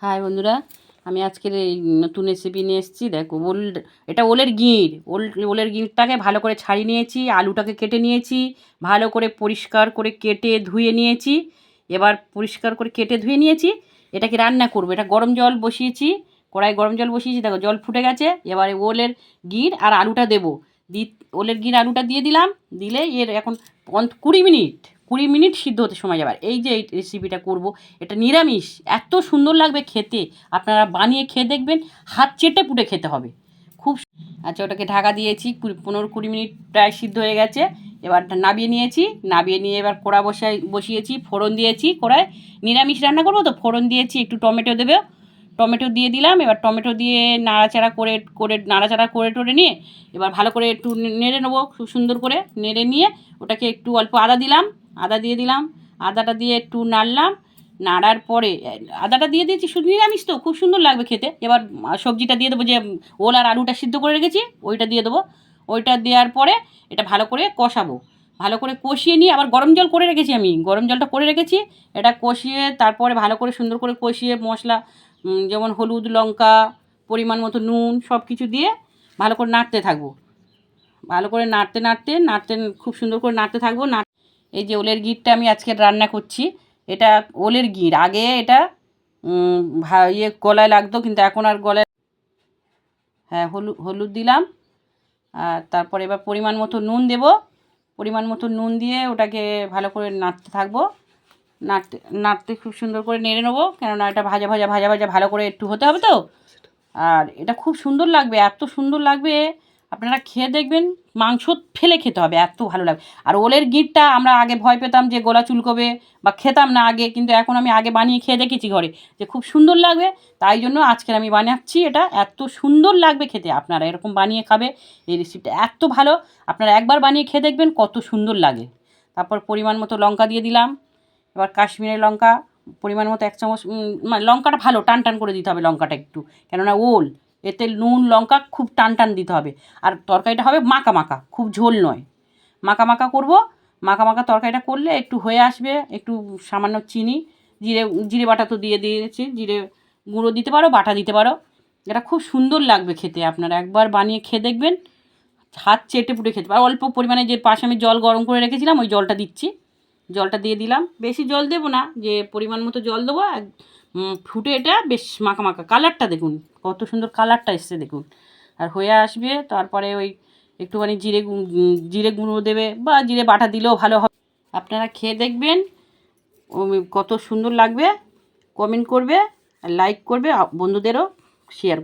High বন্ধুরা, আমি আজকের এই নতুন রেসিপি নিয়ে এসেছি। দেখো, এটা ওলের গিঁড়। ওলের গিঁড়টাকে ভালো করে ছাড়িয়ে নিয়েছি, আলুটাকে কেটে নিয়েছি, ভালো করে পরিষ্কার করে কেটে ধুয়ে নিয়েছি। এবার পরিষ্কার করে কেটে ধুয়ে নিয়েছি, এটাকে রান্না করবো। এটা গরম জল বসিয়েছি, কড়াই গরম জল বসিয়েছি। দেখো, জল ফুটে গেছে। এবারে ওলের গিঁড় আর আলুটা দেবো। ওলের গিঁড় আলুটা দিয়ে দিলাম। দিলে এর এখন 20 মিনিট সিদ্ধ হতে সময় যাবে। এই যে এই রেসিপিটা করব, এটা নিরামিষ, এত সুন্দর লাগবে খেতে। আপনারা বানিয়ে খেয়ে দেখবেন, হাত চেটে পুটে খেতে হবে। খুব আচ্ছা, ওটাকে ঢাকা দিয়েছি, 15-20 মিনিট প্রায় সিদ্ধ হয়ে গেছে। এবার নাবিয়ে নিয়েছি। নাবিয়ে নিয়ে এবার কড়া বসিয়েছি, ফোড়ন দিয়েছি কড়ায়। নিরামিষ রান্না করবো তো, ফোড়ন দিয়েছি, একটু টমেটো দেবে, টমেটো দিয়ে দিলাম। এবার টমেটো দিয়ে নাড়াচাড়া নাড়াচাড়া করে টোরে নিয়ে এবার ভালো করে একটু নেড়ে নেবো, খুব সুন্দর করে নেড়ে নিয়ে ওটাকে একটু অল্প আদা দিলাম, আদা দিয়ে দিলাম। আদাটা দিয়ে একটু নাড়লাম। নাড়ার পরে আদাটা দিয়ে দিয়েছি, শুধু নিরামিষ তো, খুব সুন্দর লাগবে খেতে। এবার সবজিটা দিয়ে দেবো, যে ওল আর আলুটা সিদ্ধ করে রেখেছি, ওইটা দিয়ে দেবো। ওইটা দেওয়ার পরে এটা ভালো করে কষাবো। ভালো করে কষিয়ে নিয়ে আবার গরম জল করে রেখেছি, আমি গরম জলটা করে রেখেছি। এটা কষিয়ে তারপরে ভালো করে সুন্দর করে কষিয়ে মশলা, যেমন হলুদ, লঙ্কা, পরিমাণ মতো নুন, সব কিছু দিয়ে ভালো করে নাড়তে থাকবো। ভালো করে নাড়তে খুব সুন্দর করে নাড়তে থাকবো। এই যে ওলের গিঁড়টা আমি আজকে রান্না করছি, এটা ওলের গিঁড়। আগে এটা গলায় লাগতো, কিন্তু এখন আর গলায়। হ্যাঁ, হলুদ দিলাম। আর তারপরে এবার পরিমাণ মতো নুন দেব। পরিমাণ মতো নুন দিয়ে ওটাকে ভালো করে নাড়তে থাকবো। নাড়তে নাড়তে খুব সুন্দর করে নেড়ে নেবো, কেননা এটা ভাজা ভাজা ভাজা ভাজা ভালো করে একটু হতে হবে তো। আর এটা খুব সুন্দর লাগবে, এত সুন্দর লাগবে, আপনারা খেয়ে দেখবেন। মাংস ফেলে খেতে হবে, এত ভালো লাগবে। আর ওলের গিঁড়টা আমরা আগে ভয় পেতাম যে গলা চুলকবে, বা খেতাম না আগে, কিন্তু এখন আমি আগে বানিয়ে খেয়ে দেখেছি ঘরে, যে খুব সুন্দর লাগবে। তাই জন্য আজকে আমি বানাচ্ছি। এটা এত সুন্দর লাগবে খেতে, আপনারা এরকম বানিয়ে খাবে। এই রেসিপিটা এত ভালো, আপনারা একবার বানিয়ে খেয়ে দেখবেন কত সুন্দর লাগে। তারপর পরিমাণ মতো লঙ্কা দিয়ে দিলাম। এবার কাশ্মীরি লঙ্কা পরিমাণ মতো 1 চামচ। লঙ্কাটা ভালো টান টান করে দিতে হবে লঙ্কাটা একটু, কেননা ওল, এতে নুন লঙ্কা খুব টান টান দিতে হবে। আর তরকারিটা হবে মাখা মাখা, খুব ঝোল নয়, মাখা মাখা করবো। মাখা মাখা তরকারিটা করলে একটু হয়ে আসবে। একটু সামান্য চিনি, জিরে বাটা তো দিয়ে দিয়েছি, জিরে গুঁড়ো দিতে পারো, বাটা দিতে পারো। এটা খুব সুন্দর লাগবে খেতে, আপনারা একবার বানিয়ে খেয়ে দেখবেন, হাত চেটে পুটে খেতে পারো। অল্প পরিমাণে যে পাশে আমি জল গরম করে রেখেছিলাম, ওই জলটা দিচ্ছি। জলটা দিয়ে দিলাম, বেশি জল দেবো না, যে পরিমাণ মতো জল দেবো। ফুটে এটা বেশ মাখা মাখা, কালারটা দেখুন কত সুন্দর কালারটা এসছে দেখুন। আর হয়ে আসবে, তারপরে ওই একটুখানি জিরে গুঁড়ো দেবে, বা জিরে বাটা দিলেও ভালো হবে। আপনারা খেয়ে দেখবেন, কত সুন্দর লাগবে। কমেন্ট করবে, লাইক করবে, বন্ধুদেরও শেয়ার